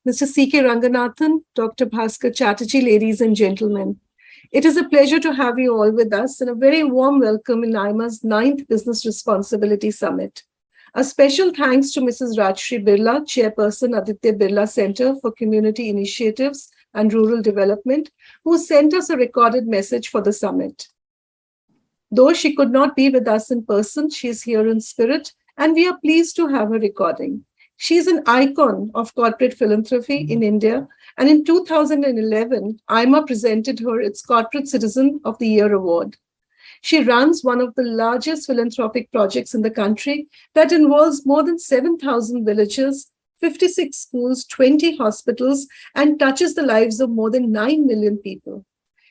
Mr. C.K. Ranganathan, Dr. Bhaskar, Chatterjee, ladies and gentlemen. It is a pleasure to have you all with us and a very warm welcome in AIMA's 9th Business Responsibility Summit. A special thanks to Mrs. Rajashree Birla, Chairperson, Aditya Birla Center for Community Initiatives and Rural Development, who sent us a recorded message for the summit. Though she could not be with us in person, she is here in spirit, and we are pleased to have her recording. She is an icon of corporate philanthropy in India, and in 2011, AIMA presented her its Corporate Citizen of the Year award. She runs one of the largest philanthropic projects in the country that involves more than 7,000 villages, 56 schools, 20 hospitals, and touches the lives of more than 9 million people.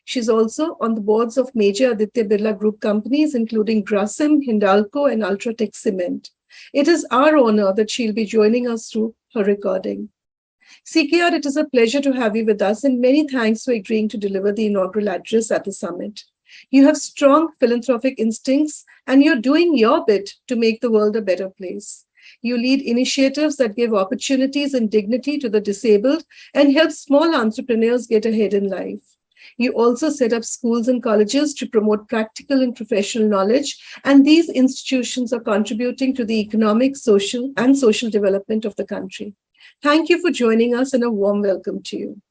She's also on the boards of major Aditya Birla Group companies, including Grasim, Hindalco, and Ultratech Cement. It is our honor that she'll be joining us through her recording. CKR, it is a pleasure to have you with us, and many thanks for agreeing to deliver the inaugural address at the summit. You have strong philanthropic instincts, and you're doing your bit to make the world a better place. You lead initiatives that give opportunities and dignity to the disabled and help small entrepreneurs get ahead in life. You also set up schools and colleges to promote practical and professional knowledge, and these institutions are contributing to the economic, social development of the country. Thank you for joining us, and a warm welcome to you.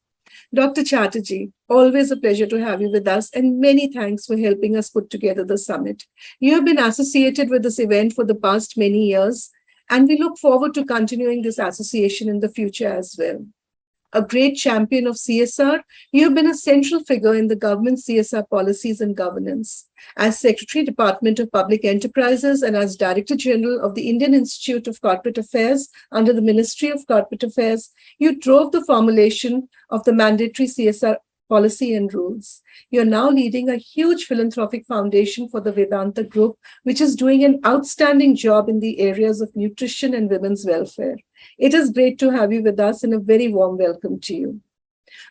Dr. Chatterjee, always a pleasure to have you with us, and many thanks for helping us put together the summit. You have been associated with this event for the past many years, and we look forward to continuing this association in the future as well. A great champion of CSR, you have been a central figure in the government's CSR policies and governance. As Secretary, Department of Public Enterprises, and as Director General of the Indian Institute of Corporate Affairs under the Ministry of Corporate Affairs, you drove the formulation of the mandatory CSR policy and rules. You're now leading a huge philanthropic foundation for the Vedanta Group, which is doing an outstanding job in the areas of nutrition and women's welfare. It is great to have you with us, and a very warm welcome to you.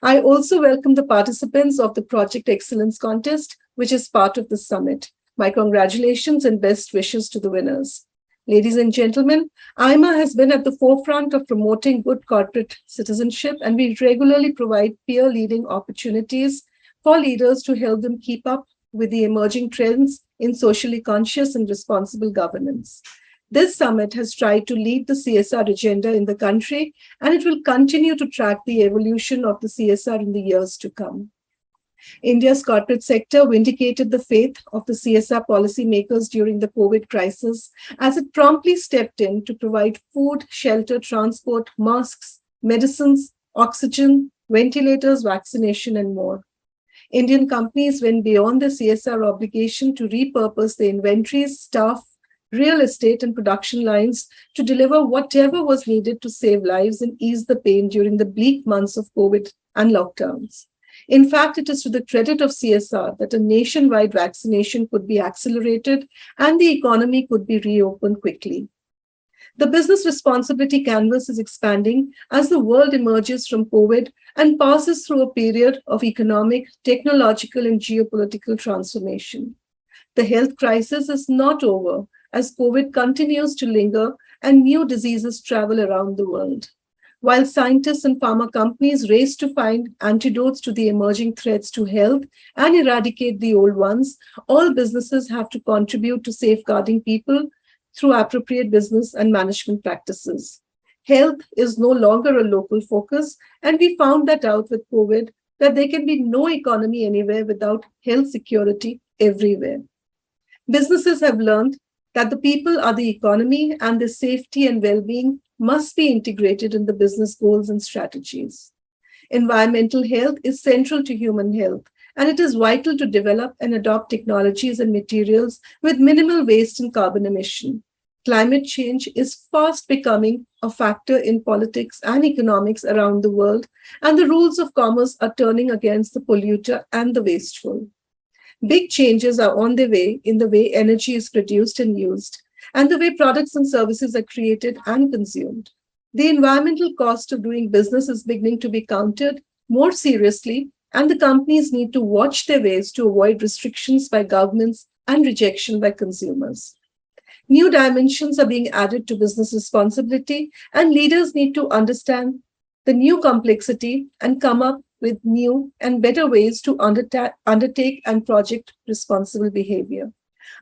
I also welcome the participants of the Project Excellence Contest, which is part of the summit. My congratulations and best wishes to the winners. Ladies and gentlemen, AIMA has been at the forefront of promoting good corporate citizenship, and we regularly provide peer-leading opportunities for leaders to help them keep up with the emerging trends in socially conscious and responsible governance. This summit has tried to lead the CSR agenda in the country, and it will continue to track the evolution of the CSR in the years to come. India's corporate sector vindicated the faith of the CSR policymakers during the COVID crisis, as it promptly stepped in to provide food, shelter, transport, masks, medicines, oxygen, ventilators, vaccination, and more. Indian companies went beyond their CSR obligation to repurpose their inventories, staff, real estate, and production lines to deliver whatever was needed to save lives and ease the pain during the bleak months of COVID and lockdowns. In fact, it is to the credit of CSR that a nationwide vaccination could be accelerated and the economy could be reopened quickly. The business responsibility canvas is expanding as the world emerges from COVID and passes through a period of economic, technological, and geopolitical transformation. The health crisis is not over, as COVID continues to linger and new diseases travel around the world. While scientists and pharma companies race to find antidotes to the emerging threats to health and eradicate the old ones, all businesses have to contribute to safeguarding people through appropriate business and management practices. Health is no longer a local focus, and we found that out with COVID, that there can be no economy anywhere without health security everywhere. Businesses have learned that the people are the economy, and their safety and well-being must be integrated in the business goals and strategies. Environmental health is central to human health, and it is vital to develop and adopt technologies and materials with minimal waste and carbon emission. Climate change is fast becoming a factor in politics and economics around the world, and the rules of commerce are turning against the polluter and the wasteful. Big changes are on their way in the way energy is produced and used, and the way products and services are created and consumed. The environmental cost of doing business is beginning to be counted more seriously, and the companies need to watch their ways to avoid restrictions by governments and rejection by consumers. New dimensions are being added to business responsibility, and leaders need to understand the new complexity, and come up with new and better ways to undertake and project responsible behavior.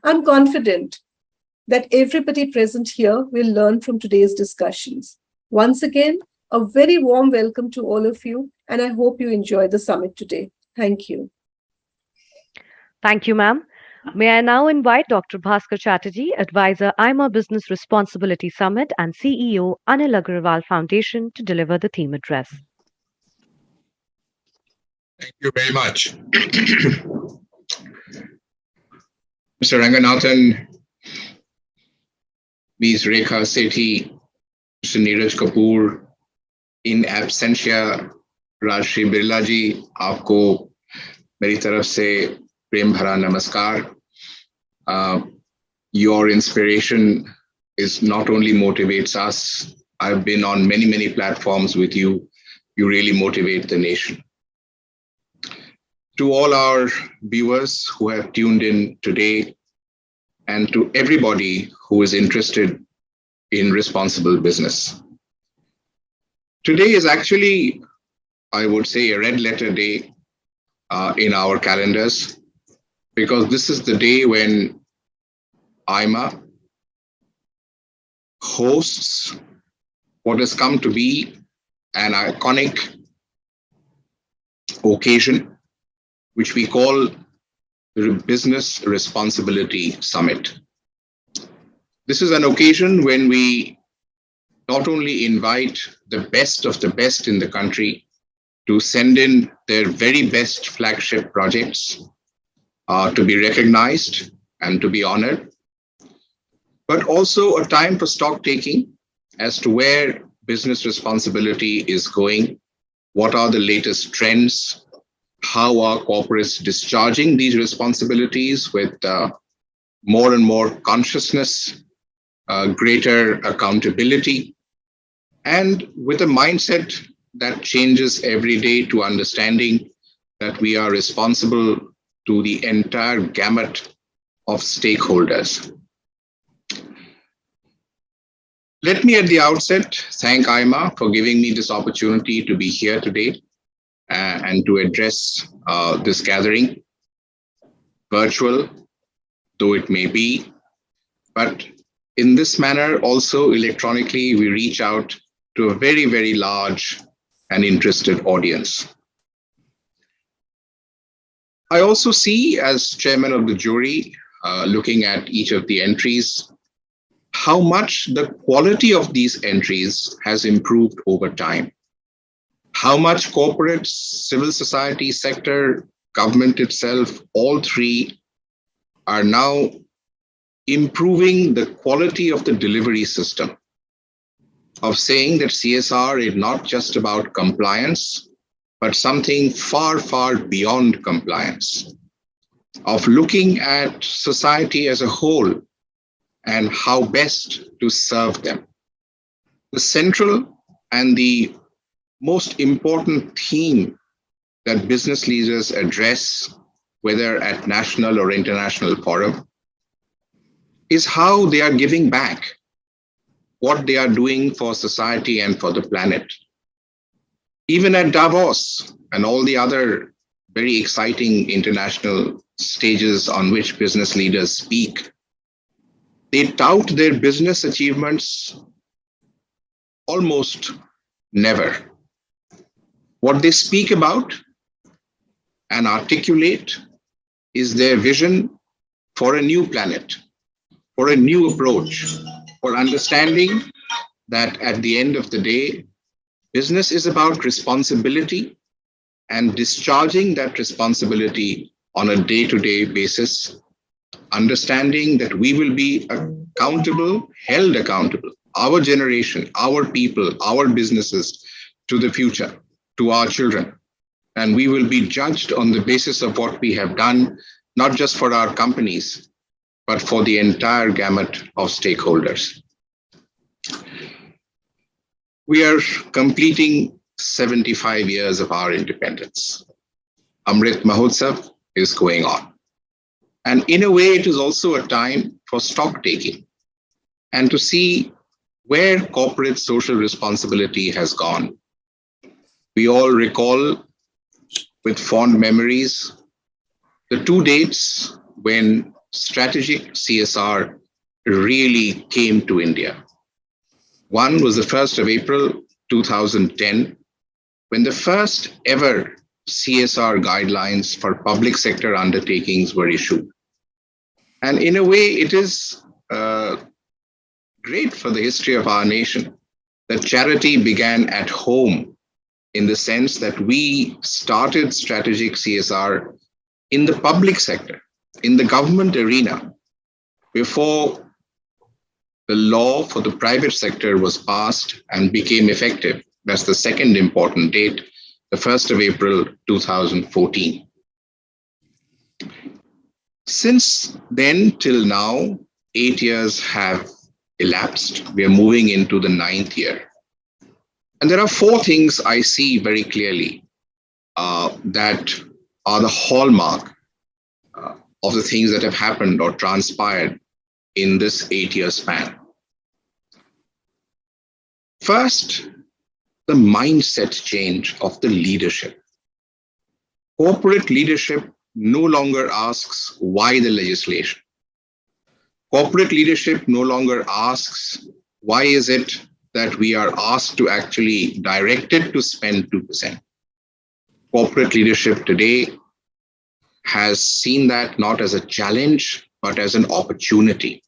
I'm confident that everybody present here will learn from today's discussions. Once again, a very warm welcome to all of you, and I hope you enjoy the summit today. Thank you. Thank you, ma'am. May I now invite Dr. Bhaskar Chatterjee, Advisor, AIMA Business Responsibility Summit and CEO, Anil Agarwal Foundation, to deliver the theme address. Thank you very much. Mr. Ranganathan, Ms. Rekha, Sethi, Mr. Neeraj, Kapoor, in absentia, Rajashree, Birla ji, आपको मेरी तरफ से प्रेम भरा नमस्कार. Your inspiration is not only motivates us. I've been on many platforms with you. You really motivate the nation. To all our viewers who have tuned in today, and to everybody who is interested in responsible business. Today is actually, I would say, a red letter day in our calendars, because this is the day when AIMA hosts what has come to be an iconic occasion, which we call the Business Responsibility Summit. This is an occasion when we not only invite the best of the best in the country to send in their very best flagship projects to be recognized and to be honored, but also a time for stock taking as to where business responsibility is going, what are the latest trends, how are corporates discharging these responsibilities with more and more consciousness, greater accountability, and with a mindset that changes every day to understanding that we are responsible to the entire gamut of stakeholders. Let me at the outset thank AIMA for giving me this opportunity to be here today and to address this gathering, virtual though it may be, but in this manner also electronically we reach out to a very large and interested audience. I also see, as chairman of the jury, looking at each of the entries, how much the quality of these entries has improved over time. How much corporate, civil society sector, government itself, all three are now improving the quality of the delivery system, of saying that CSR is not just about compliance, but something far beyond compliance, of looking at society as a whole and how best to serve them. The central and the most important theme that business leaders address, whether at national or international forum, is how they are giving back, what they are doing for society and for the planet. Even at Davos and all the other very exciting international stages on which business leaders speak, they tout their business achievements almost never. What they speak about and articulate is their vision for a new planet, for a new approach, for understanding that at the end of the day, business is about responsibility and discharging that responsibility on a day-to-day basis, understanding that we will be accountable, held accountable, our generation, our people, our businesses, to the future, to our children. And we will be judged on the basis of what we have done, not just for our companies, but for the entire gamut of stakeholders. We are completing 75 years of our independence. Amrit Mahotsav is going on. And in a way, it is also a time for stock taking and to see where corporate social responsibility has gone, We all recall with fond memories the two dates when strategic CSR really came to India. One was the 1st of April 2010, when the first ever CSR guidelines for public sector undertakings were issued. And in a way, it is great for the history of our nation that charity began at home, in the sense that we started strategic CSR in the public sector, in the government arena, before the law for the private sector was passed and became effective. That's the second important date, the 1st of April 2014. Since then till now, 8 years have elapsed. We are moving into the 9th year. And there are 4 things I see very clearly that are the hallmark of the things that have happened or transpired in this 8-year span. First, the mindset change of the leadership. Corporate leadership no longer asks why the legislation. Corporate leadership no longer asks why is it that we are asked to actually directed to spend 2%. Corporate leadership today has seen that not as a challenge, but as an opportunity.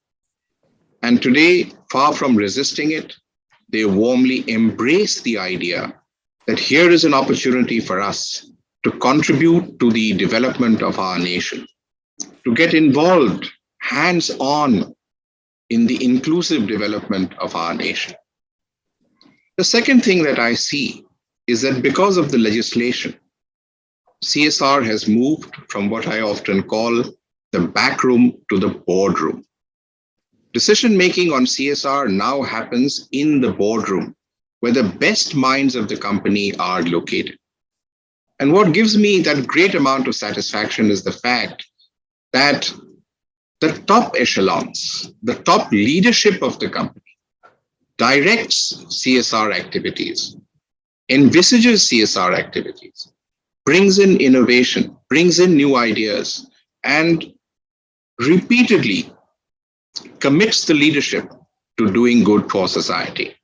And today, far from resisting it, they warmly embrace the idea that here is an opportunity for us to contribute to the development of our nation, to get involved hands-on in the inclusive development of our nation. The second thing that I see is that because of the legislation, CSR has moved from what I often call the back room to the boardroom. Decision-making on CSR now happens in the boardroom, where the best minds of the company are located. And what gives me that great amount of satisfaction is the fact that the top echelons, the top leadership of the company directs CSR activities, envisages CSR activities, brings in innovation, brings in new ideas, and repeatedly commits the leadership to doing good for society.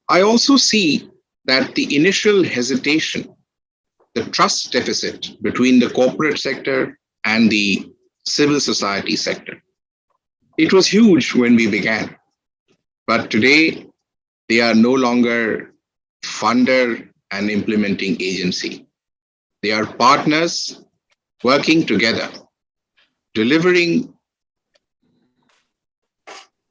I also see that the initial hesitation, the trust deficit between the corporate sector and the civil society sector, it was huge when we began. But today, they are no longer funder and implementing agency. They are partners working together, delivering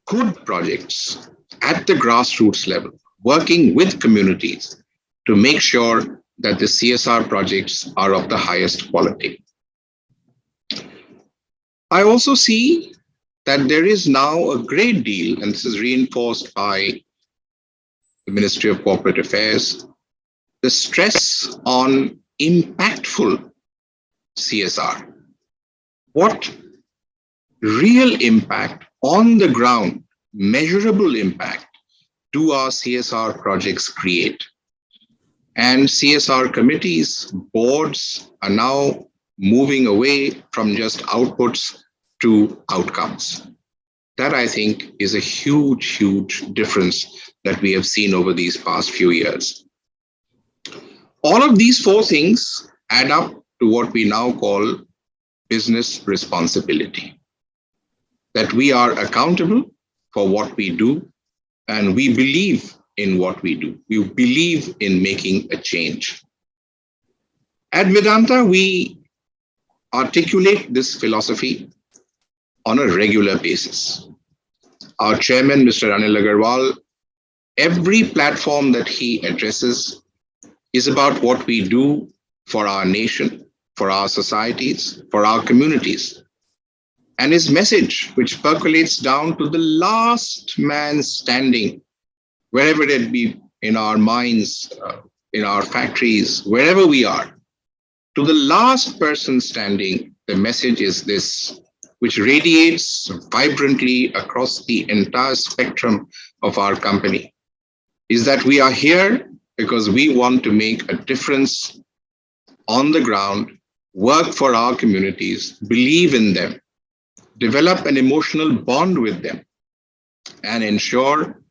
good projects at the grassroots level, working with communities to make sure that the CSR projects are of the highest quality. I also see that there is now a great deal, and this is reinforced by the Ministry of Corporate Affairs, the stress on impactful CSR. What real impact on the ground, measurable impact, do our CSR projects create? And CSR committees, boards are now moving away from just outputs to outcomes. That, I think, is a huge, huge difference that we have seen over these past few years. All of these 4 things add up to what we now call business responsibility. That we are accountable for what we do, and we believe in what we do. We believe in making a change. At Vedanta, we articulate this philosophy on a regular basis. Our chairman, Mr. Anil Agarwal, every platform that he addresses is about what we do for our nation, for our societies, for our communities. And his message, which percolates down to the last man standing, wherever it be in our minds, in our factories, wherever we are, to the last person standing, the message is this, which radiates vibrantly across the entire spectrum of our company, is that we are here because we want to make a difference on the ground, work for our communities, believe in them, develop an emotional bond with them, and ensure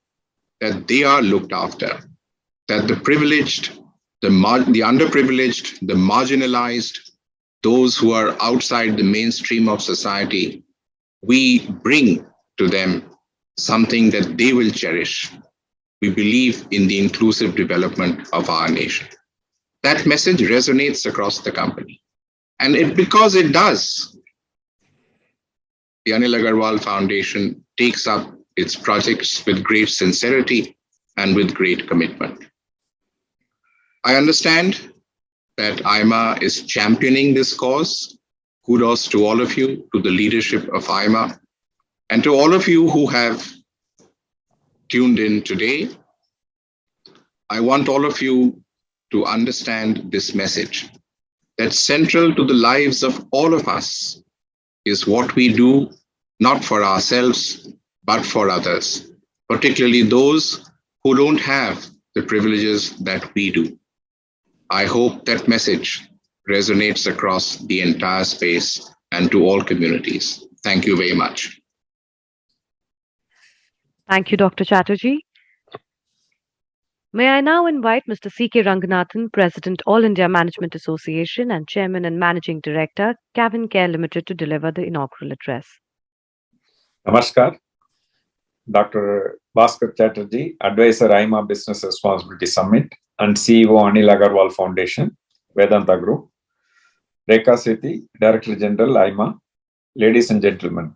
that they are looked after, that the privileged, the underprivileged, the marginalized, those who are outside the mainstream of society, we bring to them something that they will cherish. We believe in the inclusive development of our nation. That message resonates across the company. And because it does, the Anil Agarwal Foundation takes up its projects with great sincerity and with great commitment. I understand that AIMA is championing this cause. Kudos to all of you, to the leadership of AIMA, and to all of you who have tuned in today. I want all of you to understand this message, that central to the lives of all of us is what we do, not for ourselves, but for others, particularly those who don't have the privileges that we do. I hope that message resonates across the entire space and to all communities. Thank you very much. Thank you, Dr. Chatterjee. May I now invite Mr. C.K. Ranganathan, President, All India Management Association and Chairman and Managing Director, CavinKare Limited, to deliver the inaugural address. Namaskar. Dr. Bhaskar Chatterjee, Advisor AIMA Business Responsibility Summit and CEO Anil Agarwal Foundation, Vedanta Group. Rekha, Sethi, Director General AIMA. Ladies and gentlemen,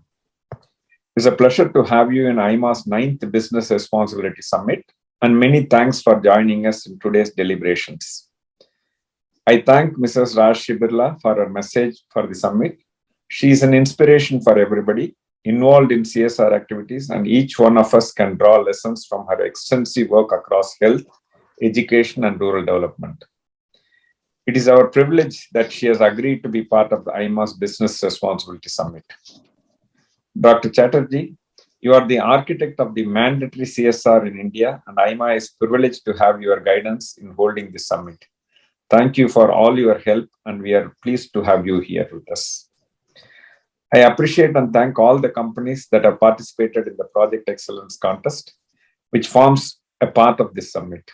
it's a pleasure to have you in AIMA's 9th Business Responsibility Summit, and many thanks for joining us in today's deliberations. I thank Mrs. Rajashree Birla for her message for the summit. She is an inspiration for everybody involved in CSR activities, and each one of us can draw lessons from her extensive work across health, education, and rural development. It is our privilege that she has agreed to be part of the AIMA's Business Responsibility Summit. Dr. Chatterjee, you are the architect of the mandatory CSR in India, and AIMA is privileged to have your guidance in holding this summit. Thank you for all your help, and we are pleased to have you here with us. I appreciate and thank all the companies that have participated in the Project Excellence Contest, which forms a part of this summit.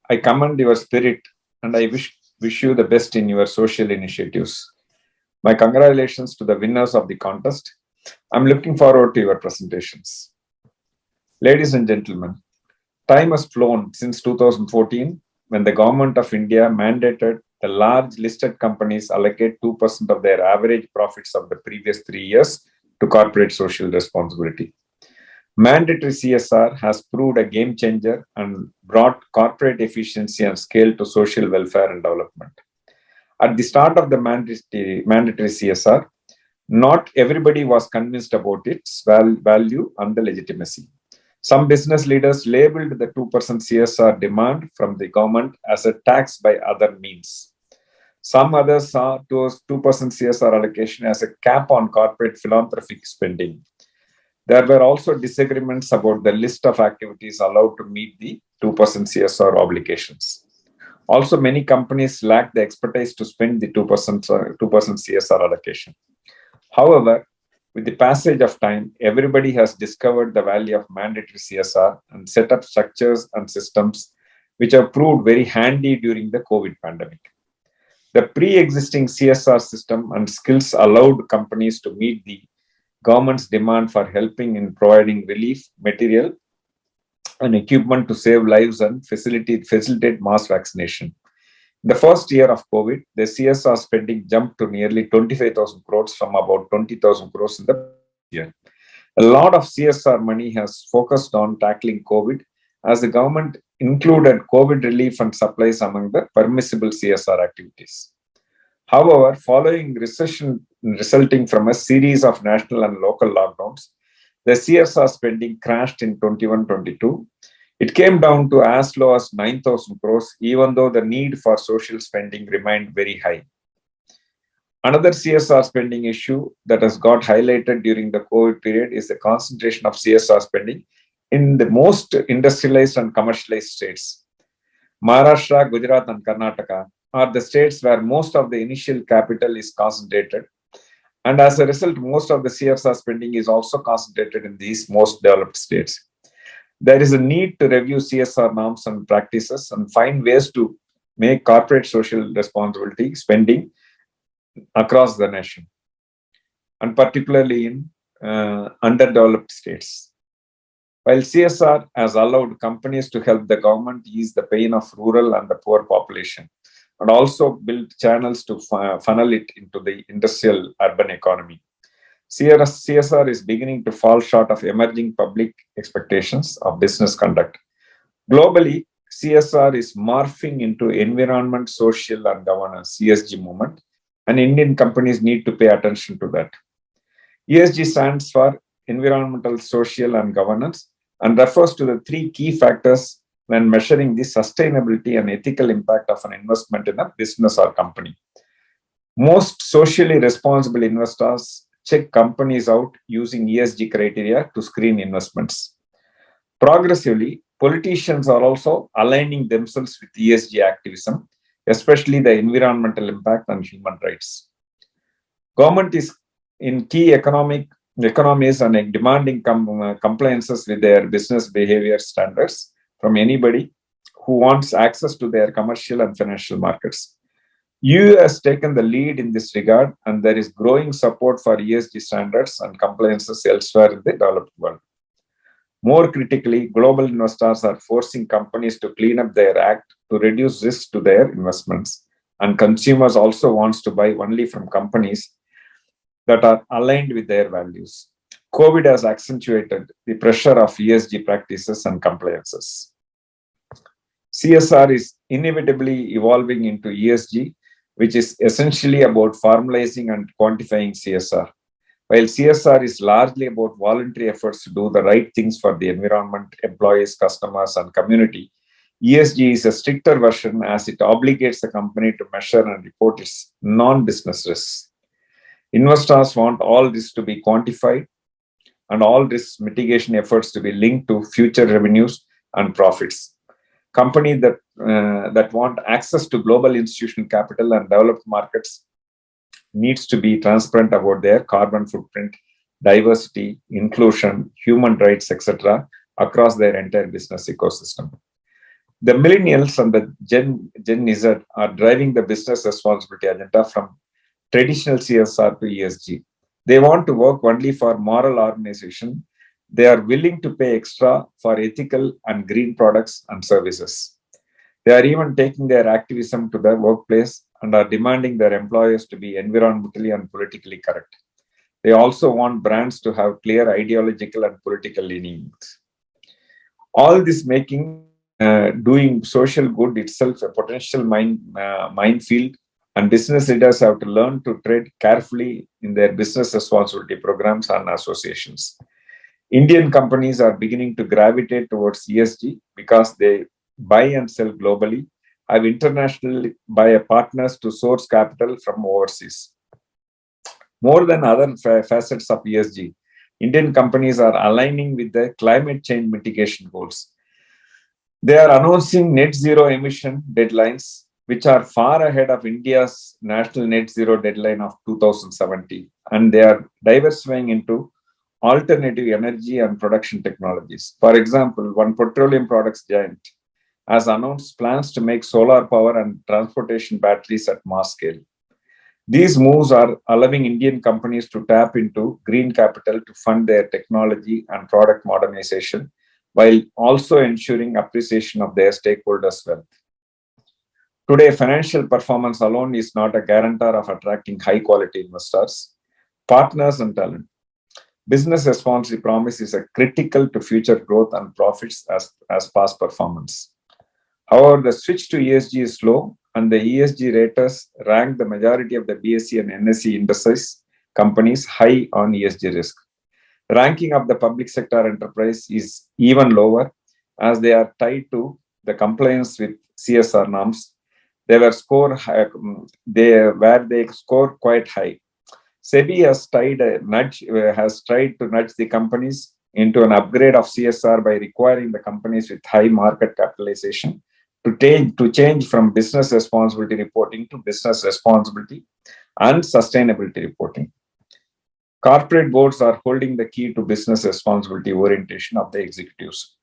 I commend your spirit, and I wish you the best in your social initiatives. My congratulations to the winners of the contest. I'm looking forward to your presentations. Ladies and gentlemen, time has flown since 2014, when the Government of India mandated the large listed companies allocate 2% of their average profits of the previous 3 years to corporate social responsibility. Mandatory CSR has proved a game changer and brought corporate efficiency and scale to social welfare and development. At the start of the mandatory CSR, not everybody was convinced about its value and the legitimacy. Some business leaders labeled the 2% CSR demand from the government as a tax by other means. Some others saw those 2% CSR allocation as a cap on corporate philanthropic spending. There were also disagreements about the list of activities allowed to meet the 2% CSR obligations. Also, many companies lacked the expertise to spend the 2% CSR allocation. However, with the passage of time, everybody has discovered the value of mandatory CSR and set up structures and systems which have proved very handy during the COVID pandemic. The pre-existing CSR system and skills allowed companies to meet the government's demand for helping in providing relief, material, and equipment to save lives and facilitate mass vaccination. In the first year of COVID, the CSR spending jumped to nearly 25,000 crores from about 20,000 crores in the year. A lot of CSR money has focused on tackling COVID, as the government included COVID relief and supplies among the permissible CSR activities. However, following recession resulting from a series of national and local lockdowns, the CSR spending crashed in 21-22. It came down to as low as 9,000 crores, even though the need for social spending remained very high. Another CSR spending issue that has got highlighted during the COVID period is the concentration of CSR spending in the most industrialized and commercialized states. Maharashtra, Gujarat, and Karnataka are the states where most of the initial capital is concentrated. And as a result, most of the CSR spending is also concentrated in these most developed states. There is a need to review CSR norms and practices and find ways to make corporate social responsibility spending across the nation, and particularly in underdeveloped states. While CSR has allowed companies to help the government ease the pain of rural and the poor population, and also build channels to funnel it into the industrial urban economy, CSR is beginning to fall short of emerging public expectations of business conduct. Globally, CSR is morphing into environment, social, and governance (ESG) movement, and Indian companies need to pay attention to that. ESG stands for environmental, social, and governance, and refers to the three key factors when measuring the sustainability and ethical impact of an investment in a business or company. Most socially responsible investors check companies out using ESG criteria to screen investments. Progressively, politicians are also aligning themselves with ESG activism, especially the environmental impact and human rights. Government is in key economies and demanding compliances with their business behavior standards from anybody who wants access to their commercial and financial markets. EU has taken the lead in this regard, and there is growing support for ESG standards and compliances elsewhere in the developed world. More critically, global investors are forcing companies to clean up their act to reduce risk to their investments, and consumers also wants to buy only from companies that are aligned with their values. COVID has accentuated the pressure of ESG practices and compliances. CSR is inevitably evolving into ESG, which is essentially about formalizing and quantifying CSR. While CSR is largely about voluntary efforts to do the right things for the environment, employees, customers, and community, ESG is a stricter version as it obligates the company to measure and report its non-business risks. Investors want all this to be quantified and all risk mitigation efforts to be linked to future revenues and profits. Companies that want access to global institutional capital and developed markets needs to be transparent about their carbon footprint, diversity, inclusion, human rights, etc., across their entire business ecosystem. The millennials and the Gen Z are driving the business responsibility agenda from traditional CSR to ESG. They want to work only for moral organization. They are willing to pay extra for ethical and green products and services. They are even taking their activism to the workplace and are demanding their employers to be environmentally and politically correct. They also want brands to have clear ideological and political leanings. All this making doing social good itself a potential minefield, and business leaders have to learn to tread carefully in their business responsibility programs and associations. Indian companies are beginning to gravitate towards ESG because they buy and sell globally, have international buyer partners to source capital from overseas. More than other facets of ESG, Indian companies are aligning with the climate change mitigation goals. They are announcing net zero emission deadlines, which are far ahead of India's national net zero deadline of 2070, and they are diversifying into alternative energy and production technologies. For example, one petroleum products giant has announced plans to make solar power and transportation batteries at mass scale. These moves are allowing Indian companies to tap into green capital to fund their technology and product modernization, while also ensuring appreciation of their stakeholders' wealth. Today, financial performance alone is not a guarantor of attracting high-quality investors, partners, and talent. Business responsibility promise is critical to future growth and profits as past performance. However, the switch to ESG is slow, and the ESG raters rank the majority of the BSE and NSE indices companies high on ESG risk. The ranking of the public sector enterprise is even lower, as they are tied to the compliance with CSR norms. They score quite high. SEBI has tried to nudge the companies into an upgrade of CSR by requiring the companies with high market capitalization to change from business responsibility reporting to business responsibility and sustainability reporting. Corporate boards are holding the key to business responsibility orientation of the executives.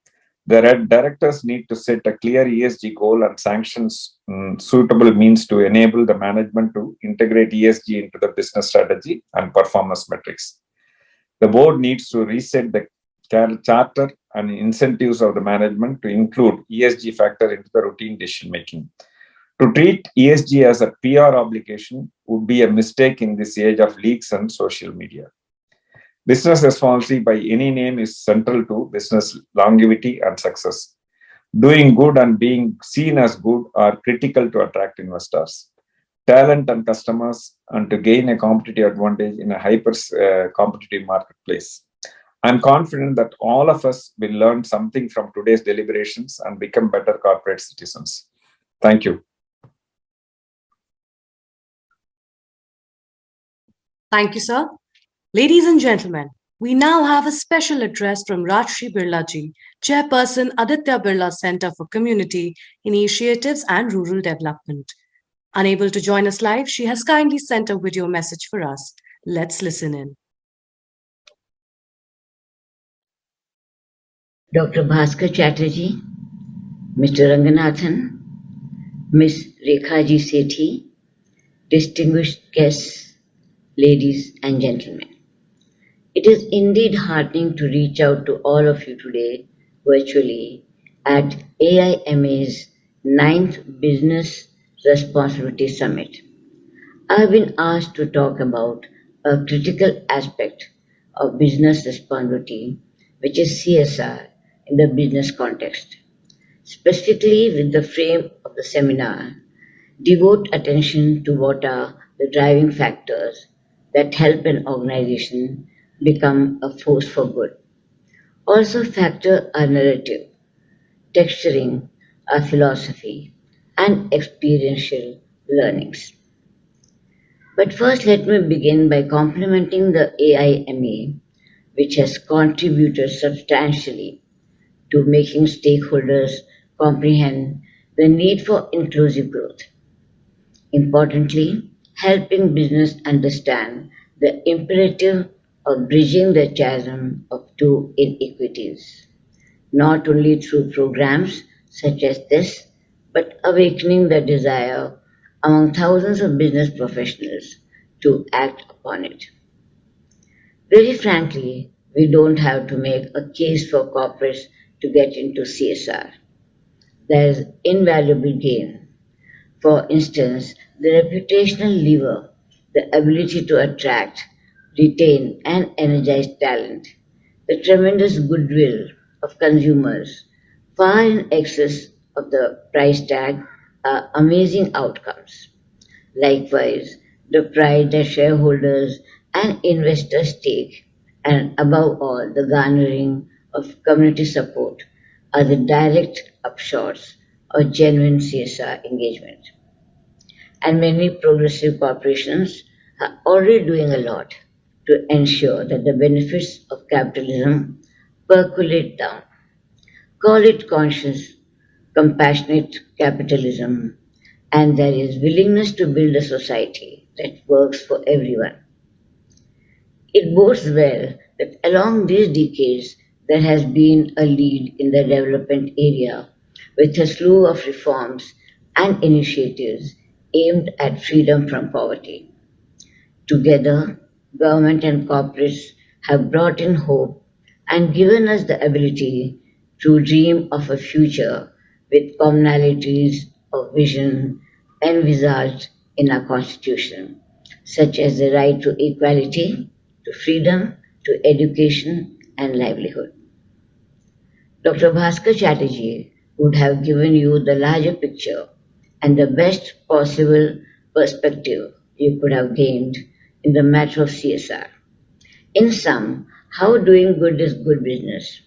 The directors need to set a clear ESG goal and sanctions suitable means to enable the management to integrate ESG into the business strategy and performance metrics. The board needs to reset the charter and incentives of the management to include ESG factor into the routine decision making. To treat ESG as a PR obligation would be a mistake in this age of leaks and social media. Business responsibility by any name is central to business longevity and success. Doing good and being seen as good are critical to attract investors, talent and customers, and to gain a competitive advantage in a hyper competitive marketplace. I'm confident that all of us will learn something from today's deliberations and become better corporate citizens. Thank you. Thank you, sir. Ladies and gentlemen, we now have a special address from Rajashree Birla ji, Chairperson, Aditya Birla Center for Community Initiatives and Rural Development. Unable to join us live, she has kindly sent a video message for us. Let's listen in. Dr. Bhaskar Chatterjee, Mr. Ranganathan, Ms. Rekha ji Sethi, distinguished guests, ladies and gentlemen. It is indeed heartening to reach out to all of you today virtually at AIMA's 9th Business Responsibility Summit. I have been asked to talk about a critical aspect of business responsibility, which is CSR in the business context. Specifically, with the frame of the seminar, devote attention to what are the driving factors that help an organization become a force for good. Also factor our narrative, texturing our philosophy, and experiential learnings. But first, let me begin by complimenting the AIMA, which has contributed substantially to making stakeholders comprehend the need for inclusive growth. Importantly, helping business understand the imperative of bridging the chasm of two inequities, not only through programs such as this, but awakening the desire among thousands of business professionals to act upon it. Very frankly, we don't have to make a case for corporates to get into CSR. There is invaluable gain. For instance, the reputational lever, the ability to attract, retain, and energize talent, the tremendous goodwill of consumers, far in excess of the price tag, are amazing outcomes. Likewise, the pride that shareholders and investors take, and above all, the garnering of community support, are the direct upshots of genuine CSR engagement. And many progressive corporations are already doing a lot to ensure that the benefits of capitalism percolate down. Call it conscious, compassionate capitalism, and there is willingness to build a society that works for everyone. It bodes well that along these decades there has been a lead in the development area with a slew of reforms and initiatives aimed at freedom from poverty. Together, government and corporates have brought in hope and given us the ability to dream of a future with commonalities of vision envisaged in our Constitution, such as the right to equality, to freedom, to education and livelihood. Dr. Bhaskar Chatterjee would have given you the larger picture and the best possible perspective you could have gained in the matter of CSR. In sum, how doing good is good business.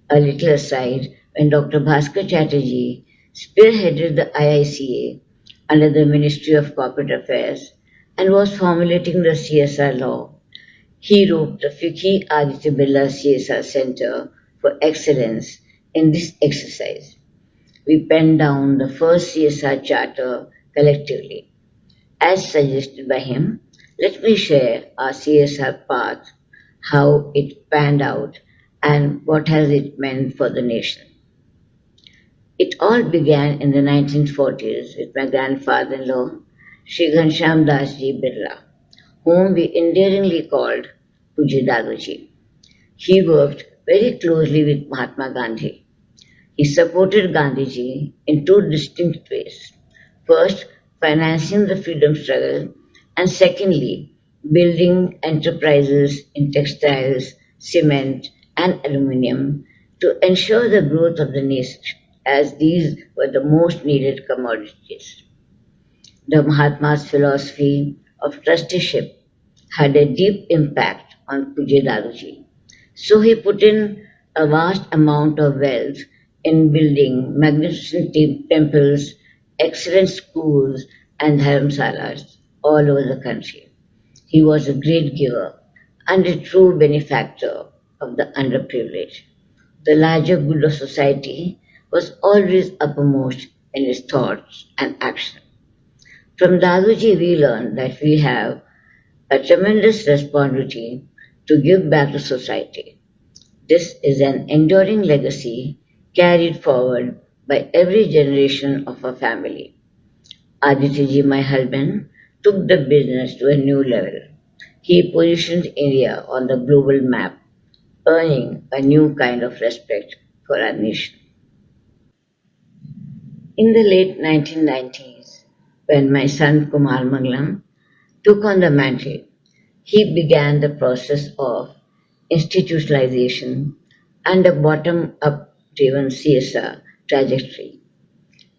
A little aside, when Dr. Bhaskar Chatterjee spearheaded the IICA under the Ministry of Corporate Affairs and was formulating the CSR law, he roped the FICCI Aditya Birla CSR Center for Excellence in this exercise. we penned down the first CSR charter collectively. As suggested by him, let me share our CSR path, how it panned out, and what has it meant for the nation. It all began in the 1940s with my grandfather-in-law, Shri Ghanshyam Dasji Birla, whom we endearingly called Puji Daduji. He worked very closely with Mahatma Gandhi. He supported Gandhiji in two distinct ways. First, financing the freedom struggle, and secondly, building enterprises in textiles, cement, and aluminium to ensure the growth of the nation, as these were the most needed commodities. The Mahatma's philosophy of trusteeship had a deep impact on Puja Daruji. So he put in a vast amount of wealth in building magnificent temples, excellent schools, and dharamsalas all over the country. He was a great giver and a true benefactor of the underprivileged. The larger good of society was always uppermost in his thoughts and action. From Daduji, we learned that we have a tremendous responsibility to give back to society. This is an enduring legacy carried forward by every generation of our family. Aditya, my husband, took the business to a new level. He positioned India on the global map, earning a new kind of respect for our nation. In the late 1990s, when my son Kumar Mangalam took on the mantle, he began the process of institutionalization and a bottom-up driven CSR trajectory.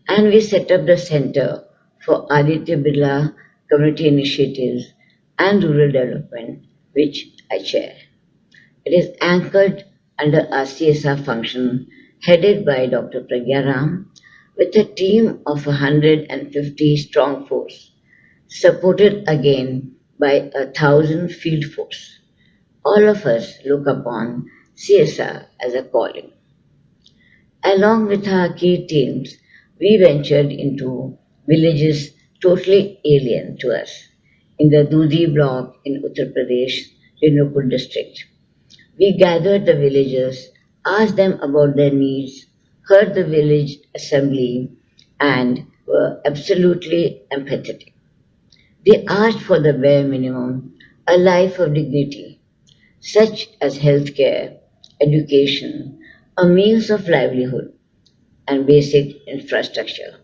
And we set up the Center for Aditya Birla Community Initiatives and Rural Development, which I chair. It is anchored under our CSR function headed by Dr. Pragya Ram with a team of 150 strong force, supported again by 1,000 field force. All of us look upon CSR as a calling. Along with our key teams, we ventured into villages totally alien to us in the Dudi block in Uttar Pradesh, Renupur district. We gathered the villagers, asked them about their needs, heard the village assembly, and were absolutely empathetic. They asked for the bare minimum, a life of dignity, such as healthcare, education, a means of livelihood, and basic infrastructure.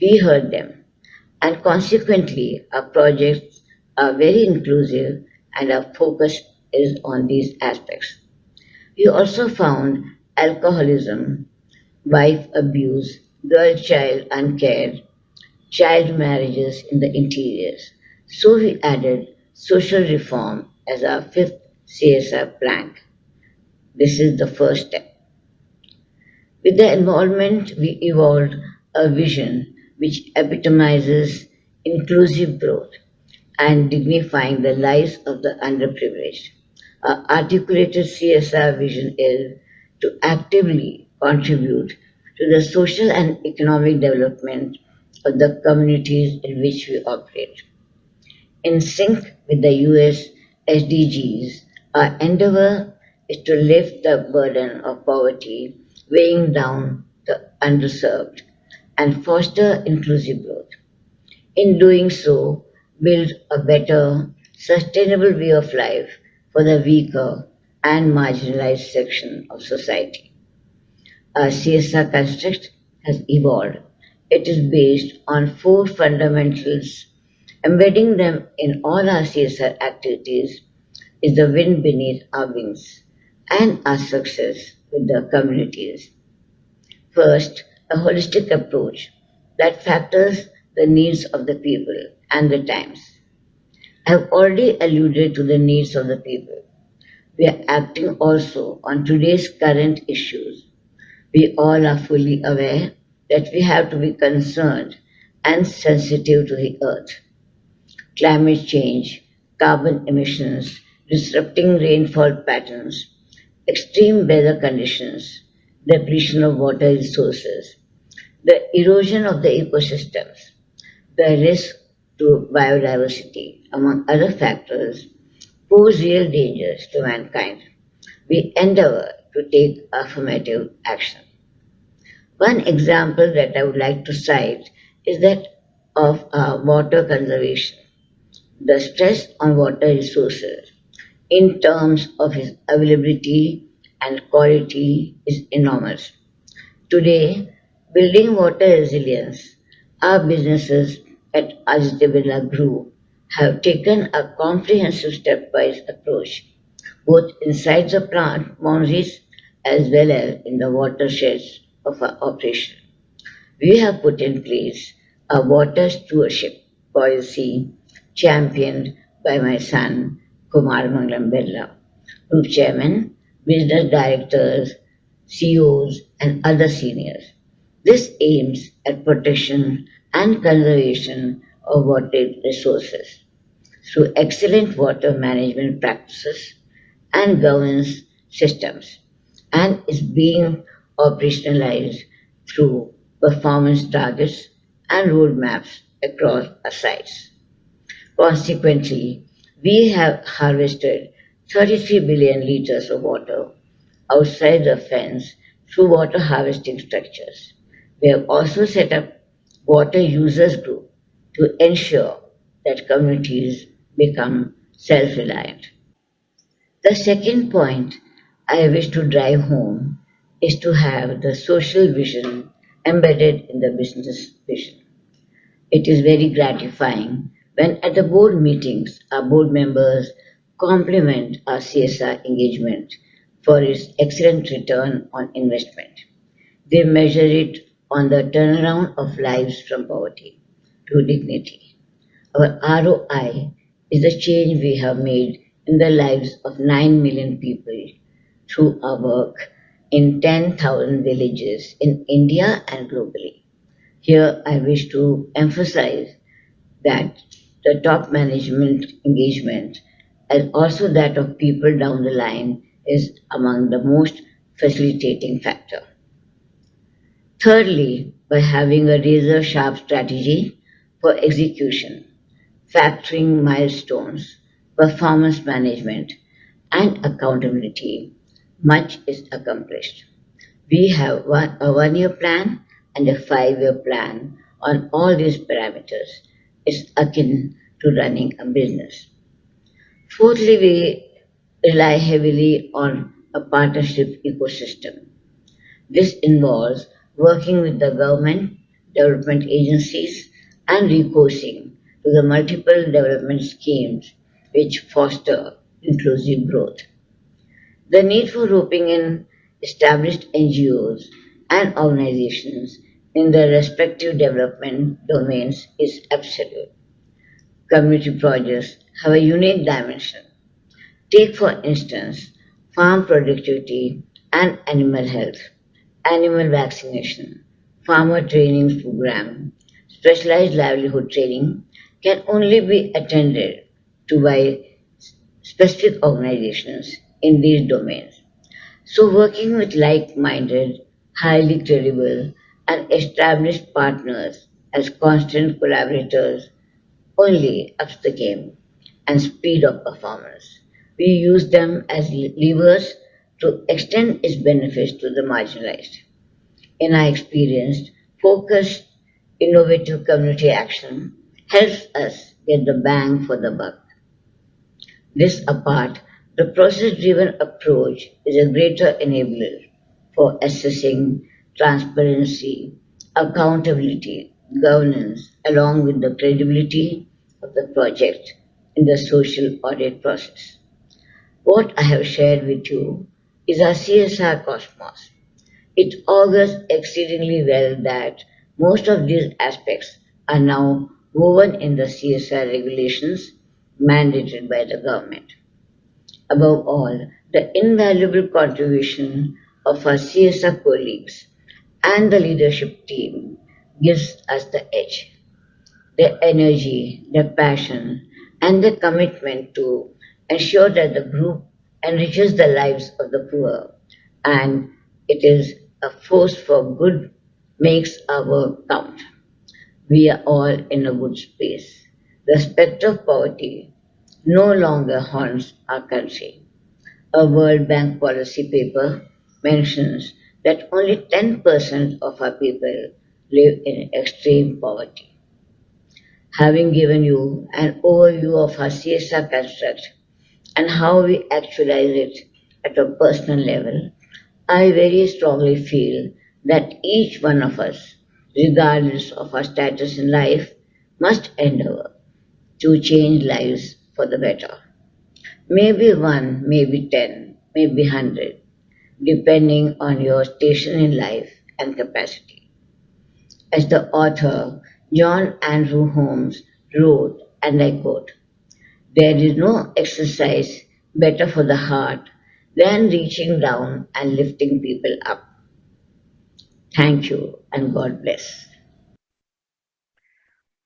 We heard them, and consequently, our projects are very inclusive and our focus is on these aspects. We also found alcoholism, wife abuse, girl-child uncare, child marriages in the interiors. So we added social reform as our fifth CSR plank. This is the first step. With the involvement, we evolved a vision which epitomizes inclusive growth and dignifying the lives of the underprivileged. Our articulated CSR vision is to actively contribute to the social and economic development of the communities in which we operate. In sync with the US SDGs, our endeavor is to lift the burden of poverty weighing down the underserved and foster inclusive growth. In doing so, build a better, sustainable way of life for the weaker and marginalized section of society. Our CSR construct has evolved. It is based on four fundamentals. Embedding them in all our CSR activities is the wind beneath our wings and our success with the communities. First, a holistic approach that factors the needs of the people and the times. I have already alluded to the needs of the people. We are acting also on today's current issues. We all are fully aware that we have to be concerned and sensitive to the earth. Climate change, carbon emissions, disrupting rainfall patterns, extreme weather conditions, depletion of water resources, the erosion of the ecosystems, the risk to biodiversity, among other factors, pose real dangers to mankind. We endeavor to take affirmative action. One example that I would like to cite is that of water conservation. The stress on water resources in terms of its availability and quality is enormous. Today, building water resilience, our businesses at Aditya Birla Group have taken a comprehensive stepwise approach, both inside the plant boundaries as well as in the watersheds of our operation. We have put in place a water stewardship policy championed by my son, Kumar Mangalam Birla, Group Chairman, Business Directors, CEOs, and other seniors. This aims at protection and conservation of water resources through excellent water management practices and governance systems, and is being operationalized through performance targets and roadmaps across our sites. Consequently, we have harvested 33 billion liters of water outside the fence through water harvesting structures. We have also set up water users group to ensure that communities become self-reliant. The second point I wish to drive home is to have the social vision embedded in the business vision. It is very gratifying when at the board meetings our board members compliment our CSR engagement for its excellent return on investment. They measure it on the turnaround of lives from poverty to dignity. Our ROI is the change we have made in the lives of 9 million people through our work in 10,000 villages in India and globally. Here, I wish to emphasize that the top management engagement and also that of people down the line is among the most facilitating factor. Thirdly, by having a razor sharp strategy for execution, factoring milestones, performance management, and accountability, much is accomplished. We have a 1 year plan and a 5 year plan on all these parameters. It's akin to running a business. Fourthly, we rely heavily on a partnership ecosystem. This involves working with the government, development agencies, and recourse to the multiple development schemes which foster inclusive growth. The need for roping in established NGOs and organizations in their respective development domains is absolute. Community projects have a unique dimension. Take, for instance, farm productivity and animal health, animal vaccination, farmer training program, specialized livelihood training can only be attended to by specific organizations in these domains. So, working with like minded, highly credible, and established partners as constant collaborators only ups the game and speed of performance. We use them as levers to extend its benefits to the marginalized. In our experience, focused, innovative community action helps us get the bang for the buck. This apart, the process-driven approach is a greater enabler for assessing transparency, accountability, governance, along with the credibility of the project in the social audit process. What I have shared with you is our CSR cosmos. It augurs exceedingly well that most of these aspects are now woven in the CSR regulations mandated by the government. Above all, the invaluable contribution of our CSR colleagues and the leadership team gives us the edge. Their energy, their passion, and their commitment to ensure that the group enriches the lives of the poor and it is a force for good makes our work count. We are all in a good space. The spectre of poverty no longer haunts our country. A World Bank policy paper mentions that only 10% of our people live in extreme poverty. Having given you an overview of our CSR construct and how we actualize it at a personal level, I very strongly feel that each one of us, regardless of our status in life, must endeavor to change lives for the better. Maybe one, maybe 10, maybe 100, depending on your station in life and capacity. As the author John Andrew Holmes wrote, and I quote, "There is no exercise better for the heart than reaching down and lifting people up." Thank you and God bless.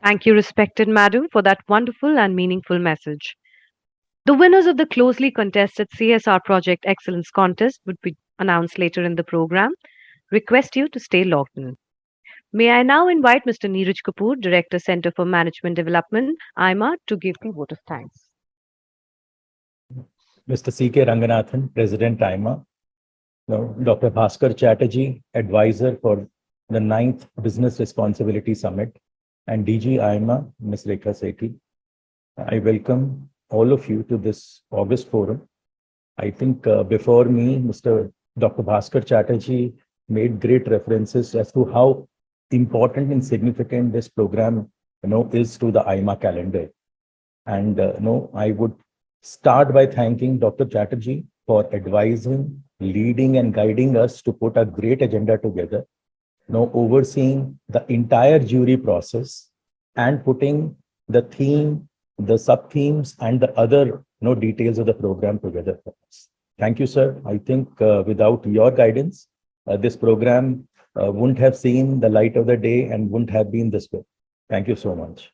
Thank you, respected madam, for that wonderful and meaningful message. The winners of the closely contested CSR Project Excellence Contest would be announced later in the program. Request you to stay logged in. May I now invite Mr. Neeraj Kapoor, Director, Center for Management Development, AIMA, to give the vote of thanks. Mr. C.K. Ranganathan, President AIMA, Dr. Bhaskar Chatterjee, Advisor for the 9th Business Responsibility Summit, and DG AIMA, Ms. Rekha Sethi. I welcome all of you to this August forum. I think before me, Dr. Bhaskar Chatterjee made great references as to how important and significant this program is to the AIMA calendar. And I would start by thanking Dr. Chatterjee for advising, leading, and guiding us to put a great agenda together, overseeing the entire jury process and putting the theme, the sub-themes, and the other details of the program together for us. Thank you, sir. I think without your guidance, this program wouldn't have seen the light of the day and wouldn't have been this way. Thank you so much.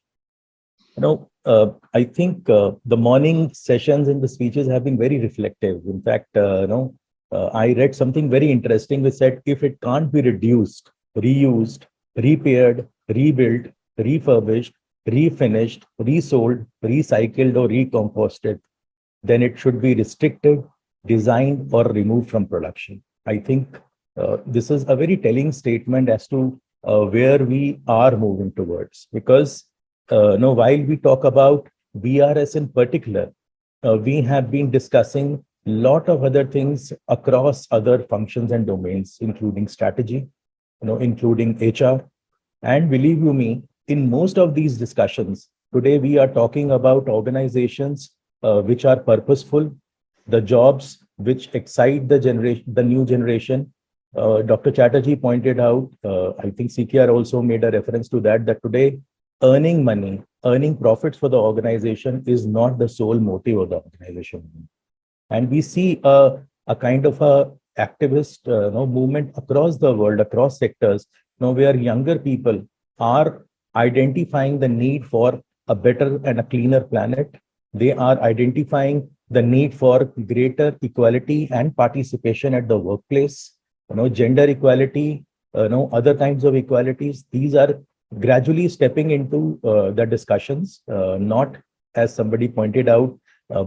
I think the morning sessions and the speeches have been very reflective. In fact, I read something very interesting which said, if it can't be reduced, reused, repaired, rebuilt, refurbished, refinished, resold, recycled, or recomposted, then it should be restricted, designed, or removed from production. I think this is a very telling statement as to where we are moving towards, because while we talk about VRS in particular, we have been discussing a lot of other things across other functions and domains, including strategy, including HR. And believe you me, in most of these discussions, today we are talking about organizations which are purposeful, the jobs which excite the new generation. Dr. Chatterjee pointed out, I think CKR also made a reference to that today, earning money, earning profits for the organization is not the sole motive of the organization. And we see a kind of a activist movement across the world, across sectors, where younger people are identifying the need for a better and a cleaner planet. They are identifying the need for greater equality and participation at the workplace, gender equality, other kinds of equalities. These are gradually stepping into the discussions, not, as somebody pointed out,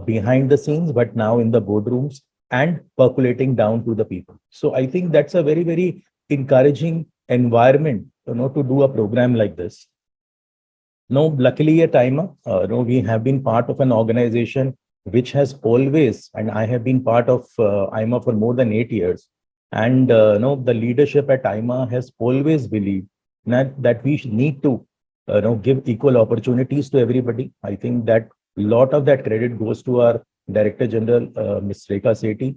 behind the scenes, but now in the boardrooms and percolating down to the people. So I think that's a very, very encouraging environment, to do a program like this. Luckily at AIMA, we have been part of an organization which has always, and I have been part of AIMA for more than 8 years, and the leadership at AIMA has always believed that we need to give equal opportunities to everybody. I think that a lot of that credit goes to our Director General, Ms. Rekha Sethi.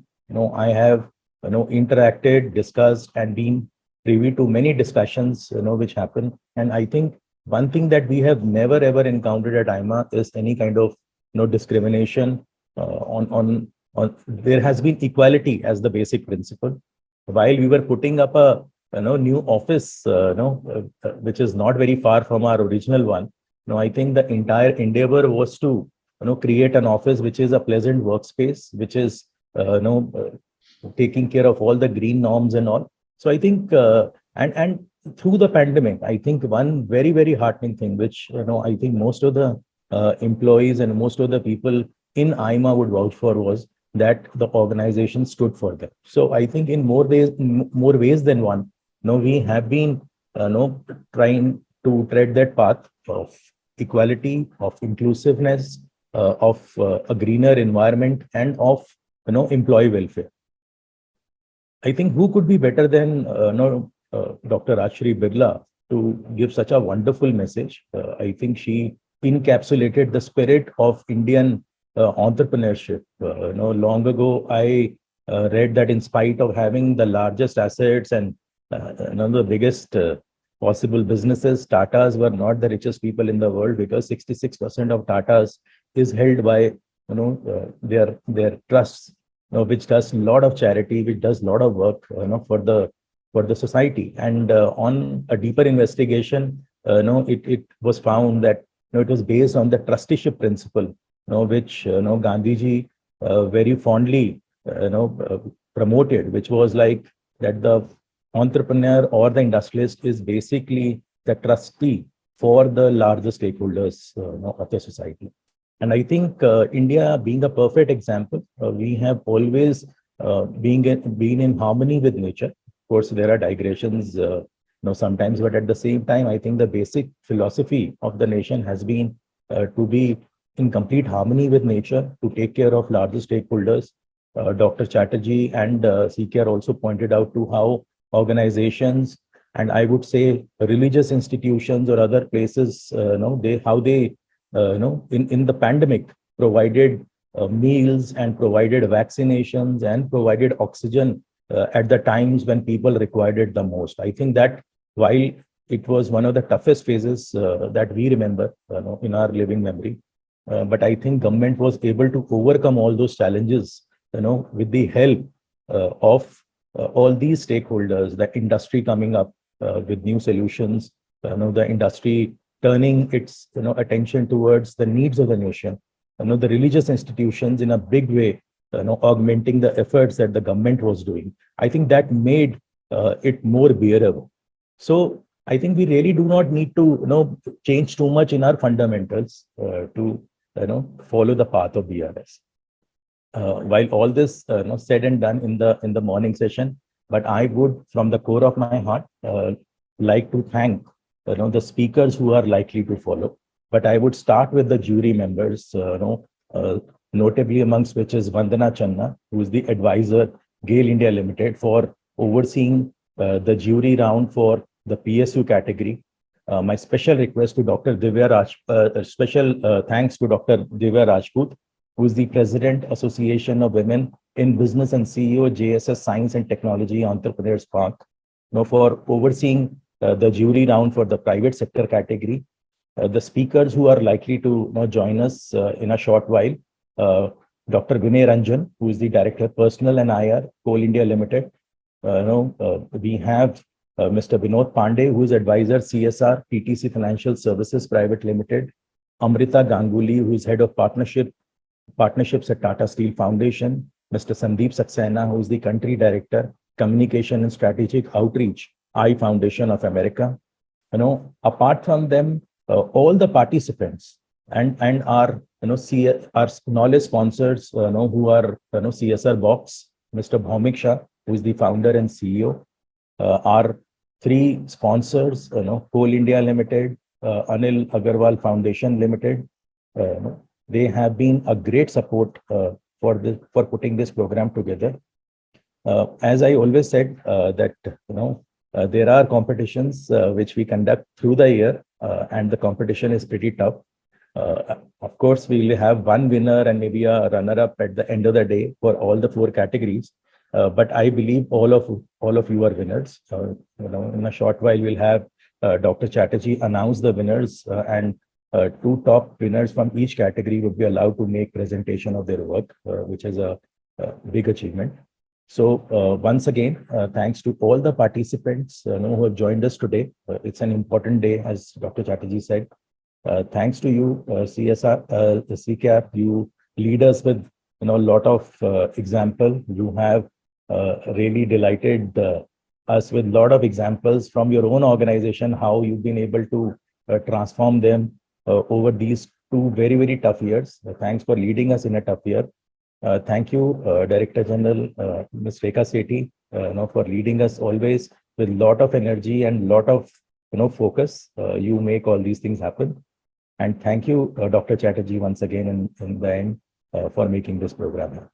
I have interacted, discussed, and been privy to many discussions which happen. And I think one thing that we have never ever encountered at AIMA is any kind of discrimination on there has been equality as the basic principle. While we were putting up a new office, which is not very far from our original one. I think the entire endeavor was to, create an office which is a pleasant workspace, which is, taking care of all the green norms and all. So I think, and through the pandemic, I think one very, very heartening thing, which, I think most of the employees and most of the people in AIMA would vouch for, was that the organization stood for them. So I think in more ways than one, we have been, trying to tread that path of equality, of inclusiveness, of a greener environment, and of, employee welfare. I think who could be better than Dr. Rajashree Birla to give such a wonderful message. I think she encapsulated the spirit of Indian entrepreneurship. Long ago, I read that in spite of having the largest assets and the biggest possible businesses, Tatas were not the richest people in the world, because 66% of Tatas is held by their trusts, which does a lot of charity, which does a lot of work, for the society. And on a deeper investigation, it was found that it was based on the trusteeship principle, which Gandhiji very fondly promoted, which was like that the entrepreneur or the industrialist is basically the trustee for the larger stakeholders of the society. And I think India being a perfect example, we have always been in harmony with nature. Of course, there are digressions sometimes, but at the same time, I think the basic philosophy of the nation has been to be in complete harmony with nature, to take care of larger stakeholders. Dr. Chatterjee and CKR also pointed out to how organizations, and I would say religious institutions or other places, how they in the pandemic provided meals and provided vaccinations and provided oxygen at the times when people required it the most. I think that while it was one of the toughest phases that we remember in our living memory, but I think government was able to overcome all those challenges, with the help of all these stakeholders, the industry coming up with new solutions, the industry turning its attention towards the needs of the nation, the religious institutions in a big way, augmenting the efforts that the government was doing. I think that made it more bearable. So I think we really do not need to change too much in our fundamentals to follow the path of BRS. While all this said and done in the morning session, but I would, from the core of my heart, like to thank the speakers who are likely to follow. But I would start with the jury members, notably amongst which is Vandana Channa, who is the advisor, GAIL India Limited, for overseeing the jury round for the PSU category. My special request to Dr. Divya special thanks to Dr. Divya Rajput, who is the President, Association of Women in Business and CEO, JSS Science and Technology Entrepreneurs Park, for overseeing the jury round for the private sector category. The speakers who are likely to join us in a short while, Dr. Vinay Ranjan, who is the Director, Personal and IR, Coal India Limited. We have Mr. Vinod Pandey, who is Advisor, CSR, PTC Financial Services Private Limited. Amrita Ganguly, who is Head of Partnerships at Tata Steel Foundation. Mr. Sandeep Saxena, who is the Country Director, Communication and Strategic Outreach, I Foundation of America. Apart from them, all the participants and our our knowledge sponsors who are CSR Box, Mr. Bhaumik Shah, who is the founder and CEO. Our three sponsors, Coal India Limited, Anil Agarwal Foundation Limited. They have been a great support for putting this program together. As I always said, that there are competitions which we conduct through the year, and the competition is pretty tough. Of course, we will have one winner and maybe a runner-up at the end of the day for all the 4 categories. But I believe all of you are winners. In a short while, we'll have Dr. Chatterjee announce the winners, and 2 top winners from each category would be allowed to make presentation of their work, which is a big achievement. So once again, thanks to all the participants who have joined us today. It's an important day, as Dr. Chatterjee said. Thanks to you, CSR, the CCAP. You lead us with a lot of example. You have really delighted us with a lot of examples from your own organization, how you've been able to transform them over these 2 very tough years. Thanks for leading us in a tough year. Thank you, Director General, Ms. Rekha Sethi, for leading us always with a lot of energy and lot of focus. You make all these things happen. And thank you, Dr. Chatterjee, once again in the end for making this program happen.